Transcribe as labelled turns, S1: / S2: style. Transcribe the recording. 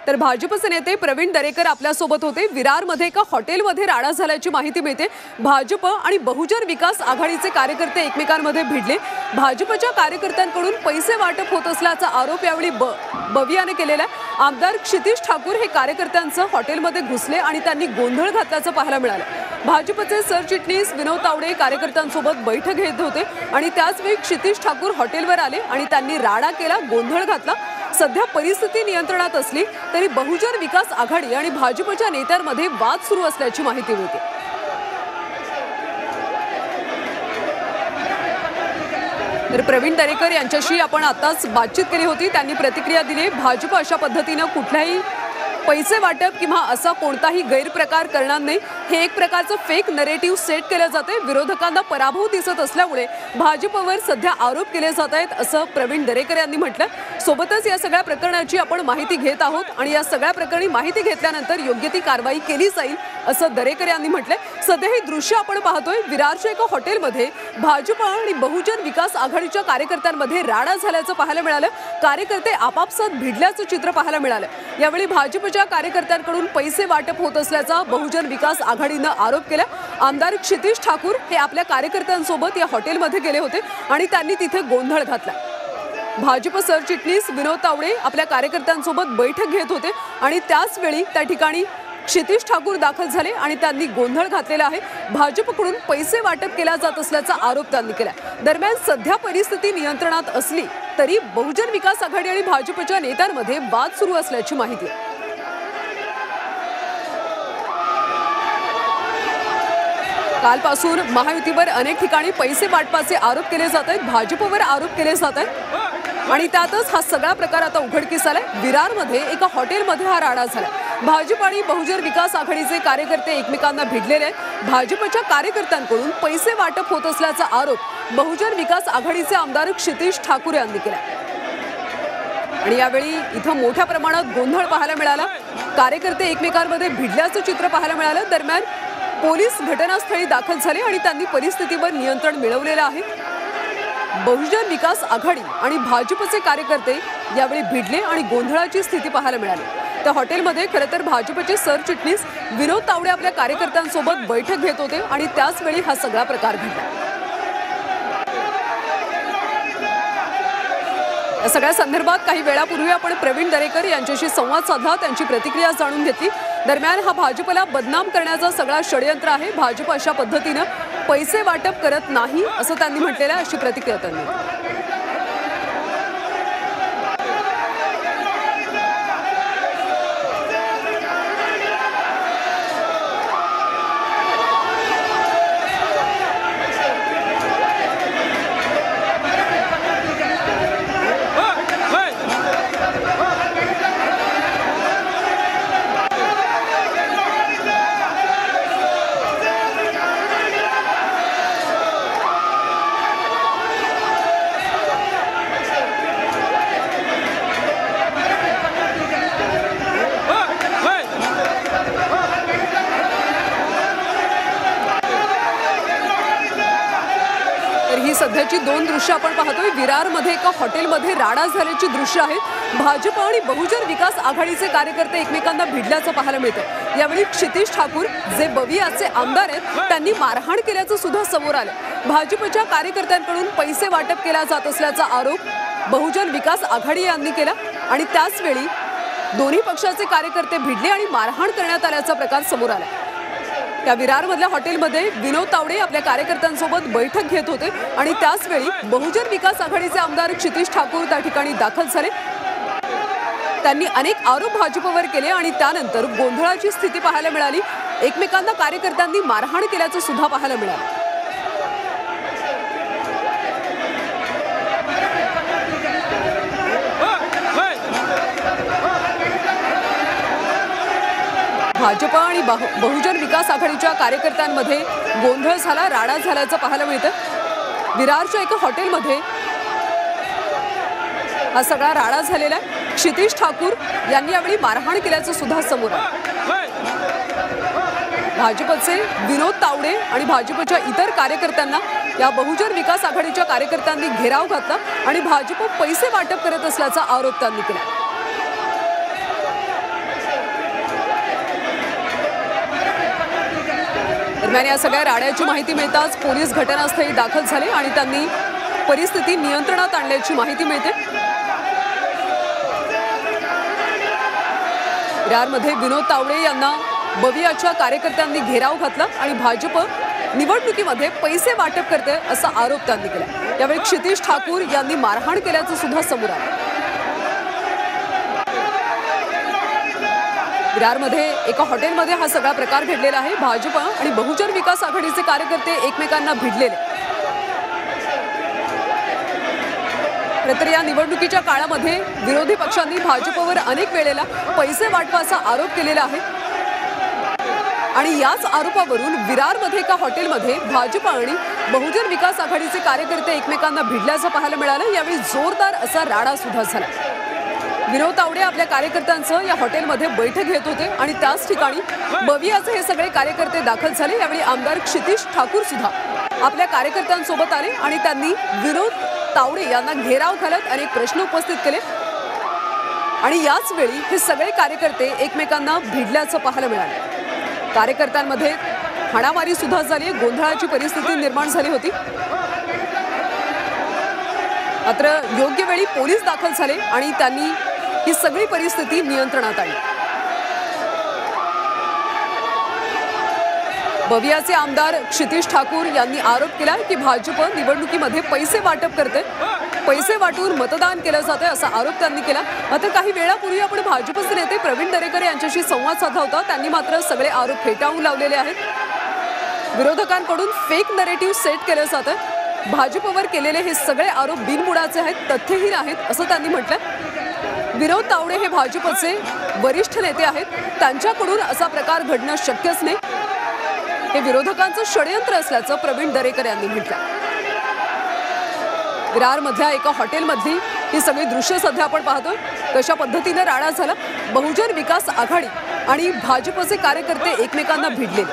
S1: तर भाजपचे नेते प्रवीण दरेकर आपल्या सोबत होते। विरारमध्ये एका हॉटेलमध्ये राडा झाल्याची माहिती मिळते। भाजप आणि बहुजन विकास आघाडीचे कार्यकर्ते एकमेकांमध्ये भिडले। भाजपच्या कार्यकर्त्यांकडून पैसे वाटप होत असल्याचा आरोप यावेळी बवियाने केलेला आहे। आमदार क्षितिज ठाकूर हे कार्यकर्त्यांचं हॉटेलमध्ये घुसले आणि त्यांनी गोंधळ घातल्याचं पाहायला मिळालं। भाजपचे सरचिटणीस विनोद तावडे कार्यकर्त्यांसोबत बैठक घेत होते आणि त्याच वेळी क्षितिज ठाकूर हॉटेलवर आले आणि त्यांनी राडा केला, गोंधळ घातला। सध्या परिस्थिती नियंत्रणात असली तरी बहुजन विकास आघाडी आणि भाजपच्या नेत्यांमध्ये वाद सुरू असल्याची माहिती मिळते। तर प्रवीण दरेकर यांच्याशी आपण आताच बातचीत केली होती। त्यांनी प्रतिक्रिया दिली। भाजप अशा पद्धतीने कुठल्याही पैसे वाटप किंवा असा कोणताही गैरप्रकार करणार नाही। हे एक प्रकारचं फेक नरेटिव्ह सेट केलं जाते। विरोधकांना पराभव दिसत असल्यामुळे भाजपवर सध्या आरोप केले जात आहेत असं प्रवीण दरेकर यांनी म्हटलं। सोबतच या सगळ्या प्रकरणाची आपण माहिती घेत आहोत आणि या सगळ्या प्रकरणी माहिती घेतल्यानंतर योग्य ती कारवाई केली जाईल असं दरेकर यांनी म्हटलं। सध्या हे दृश्य आपण पाहतोय। विरारच्या एका हॉटेलमध्ये भाजप आणि बहुजन विकास आघाडीच्या कार्यकर्त्यांमध्ये राडा झाल्याचं पाहायला मिळालं। कार्यकर्ते आपापसात भिडल्याचं चित्र पाहायला मिळालं। यावेळी भाजपच्या कार्यकर्त्यांकडून पैसे वाटप होत असल्याचा बहुजन विकास आघाडीनं आरोप केला। आमदार क्षितिज ठाकूर हे आपल्या कार्यकर्त्यांसोबत या हॉटेलमध्ये गेले होते आणि त्यांनी तिथे गोंधळ घातला। भाजप सरचिटणीस विनोद तावडे आपल्या कार्यकर्त्यांसोबत बैठक घेत होते आणि त्याच वेळी त्या ठिकाणी क्षितिज ठाकूर दाखल झाले आणि त्यांनी गोंधळ घातलेला आहे। भाजपकडून पैसे वाटप केला जात असल्याचा आरोप त्यांनी केला। दरम्यान सध्या परिस्थिती नियंत्रणात असली तरी बहुजन विकास आघाडी आणि भाजपच्या नेत्यांमध्ये वाद सुरू असल्याची माहिती आहे। कालपासून महायुतीवर अनेक ठिकाणी पैसे वाटपाचे आरोप केले जात आहेत। भाजपवर आरोप केले जात आहेत आणि त्यातच हा सगळा प्रकार आता उघडकीस आलाय। विरारमध्ये एका हॉटेलमध्ये हा राडा झाला। भाजप आणि बहुजन विकास आघाडीचे कार्यकर्ते एकमेकांना भिडलेले आहेत। भाजपच्या कार्यकर्त्यांकडून पैसे वाटप होत असल्याचा आरोप बहुजन विकास आघाडीचे आमदार क्षितिज ठाकूर यांनी केला आणि यावेळी इथं मोठ्या प्रमाणात गोंधळ पाहायला मिळाला। कार्यकर्ते एकमेकांमध्ये भिडल्याचं चित्र पाहायला मिळालं। दरम्यान पोलीस घटनास्थळी दाखल झाले आणि त्यांनी परिस्थितीवर नियंत्रण मिळवलेलं आहे। बहुजन विकास आघाडी आणि भाजपचे कार्यकर्ते यावेळी भिडले आणि गोंधळाची स्थिती पाहायला मिळाली। त्या हॉटेलमध्ये खरं तर भाजपचे सरचिटणीस विनोद तावडे आपल्या कार्यकर्त्यांसोबत बैठक घेत होते आणि त्याच वेळी हा सगळा प्रकार घडला। या सगळ्या संदर्भात काही वेळापूर्वी आपण प्रवीण दरेकर यांच्याशी संवाद साधला, त्यांची प्रतिक्रिया जाणून घेतली। दरम्यान हा भाजपला बदनाम करण्याचा सगळा षडयंत्र आहे। भाजप अशा पद्धतीने पैसे वाटप करत नाही असं त्यांनी म्हटलेलं आहे, अशी प्रतिक्रिया त्यांनी। ही सध्याची दोन दृश्य आपण पाहतोय। विरारमध्ये एका हॉटेलमध्ये राडा झाल्याची दृश्य आहेत। भाजप आणि बहुजन विकास आघाडीचे कार्यकर्ते एकमेकांना भिडल्याचं पाहायला मिळतं। यावेळी क्षितिज ठाकूर जे बवियाचे आमदार आहेत त्यांनी मारहाण केल्याचं सुद्धा समोर आलं। भाजपच्या कार्यकर्त्यांकडून पैसे वाटप केला जात असल्याचा आरोप बहुजन विकास आघाडी यांनी केला आणि त्याच वेळी दोन्ही पक्षाचे कार्यकर्ते भिडले आणि मारहाण करण्यात आल्याचा प्रकार समोर आला। त्या विरारमधल्या हॉटेलमध्ये विनोद तावडे आपल्या कार्यकर्त्यांसोबत बैठक घेत होते आणि त्याच वेळी बहुजन विकास आघाडीचे आमदार क्षितिज ठाकूर त्या ठिकाणी दाखल झाले। त्यांनी अनेक आरोप भाजपवर केले आणि त्यानंतर गोंधळाची स्थिती पाहायला मिळाली। एकमेकांना कार्यकर्त्यांनी मारहाण केल्याचं सुद्धा पाहायला मिळालं। भाजप आणि बहुजन विकास आघाडीच्या कार्यकर्त्यांमध्ये गोंधळ झाला, राडा झाल्याचं पाहायला मिळतं। विरारच्या एका हॉटेलमध्ये हा सगळा राडा झालेला आहे। क्षितिज ठाकूर यांनी यावेळी मारहाण केल्याचं सुद्धा समोर आलं। भाजपचे विनोद तावडे आणि भाजपच्या इतर कार्यकर्त्यांना या बहुजन विकास आघाडीच्या कार्यकर्त्यांनी घेराव घातला आणि भाजप पैसे वाटप करत असल्याचा आरोप त्यांनी केला। दरम्यान या सगळ्या राड्याची माहिती मिळताच पोलीस घटनास्थळी दाखल झाले आणि त्यांनी परिस्थिती नियंत्रणात आणल्याची माहिती मिळते। विरारमध्ये विनोद तावडे यांना बवियाच्या कार्यकर्त्यांनी घेराव घातला आणि भाजप निवडणुकीमध्ये पैसे वाटप करते असा आरोप त्यांनी केला। यावेळी क्षितिज ठाकूर यांनी मारहाण केल्याचं सुद्धा समोर आलं। विरारमध्ये एका हॉटेलमध्ये हा सगळा प्रकार घडलेला आहे। भाजप आणि बहुजन विकास आघाडीचे कार्यकर्ते एकमेकांना भिडलेले। तर या निवडणुकीच्या काळामध्ये विरोधी पक्षांनी भाजपवर अनेक वेळेला पैसे वाटपाचा आरोप केलेला आहे आणि याच आरोपावरून विरारमध्ये एका हॉटेलमध्ये भाजप आणि बहुजन विकास आघाडीचे कार्यकर्ते एकमेकांना भिडल्याचं पाहायला मिळालं। यावेळी जोरदार असा राडा सुद्धा झाला। विनोद तावडे आपल्या कार्यकर्त्यांचं या हॉटेलमध्ये बैठक घेत होते आणि त्याच ठिकाणी बवियाचे हे सगळे कार्यकर्ते दाखल झाले। यावेळी आमदार क्षितिज ठाकूर सुद्धा आपल्या कार्यकर्त्यांसोबत आले आणि त्यांनी विनोद तावडे यांना घेराव घालत अनेक प्रश्न उपस्थित केले आणि याच वेळी हे सगळे कार्यकर्ते एकमेकांना भिडल्याचं पाहायला मिळालं। कार्यकर्त्यांमध्ये हाणामारी सुद्धा झाली, गोंधळाची परिस्थिती निर्माण झाली होती। मात्र योग्य वेळी पोलीस दाखल झाले आणि त्यांनी ही सगळी परिस्थिती नियंत्रणात आणली। बवियाचे आमदार क्षितिज ठाकूर यांनी आरोप केला की भाजप निवडणुकीमध्ये पैसे वाटप करते, पैसे वाटून मतदान केलं जाते असा आरोप त्यांनी केला। मात्र काही वेळापूर्वी आपण भाजपचे नेते प्रवीण दरेकर यांच्याशी संवाद साधला होता। त्यांनी मात्र सगळे आरोप फेटाळून लावलेले आहेत। विरोधकांकडून फेक नरेटिव्ह सेट केलं जातं। भाजपवर केलेले हे सगळे आरोप बिनबुडाचे आहेत, तथ्यहीन आहेत असं त्यांनी म्हटलं। विनोद तावडे हे भाजपचे वरिष्ठ नेते आहेत, त्यांच्याकडून असा प्रकार घडणं शक्यच नाही, हे विरोधकांचं षडयंत्र असल्याचं प्रवीण दरेकर यांनी म्हटलं। विरारमधल्या एका हॉटेलमधली ही सगळी दृश्य सध्या आपण पाहतोय कशा पद्धतीने राडा झाला। बहुजन विकास आघाडी आणि भाजपचे कार्यकर्ते एकमेकांना भिडले।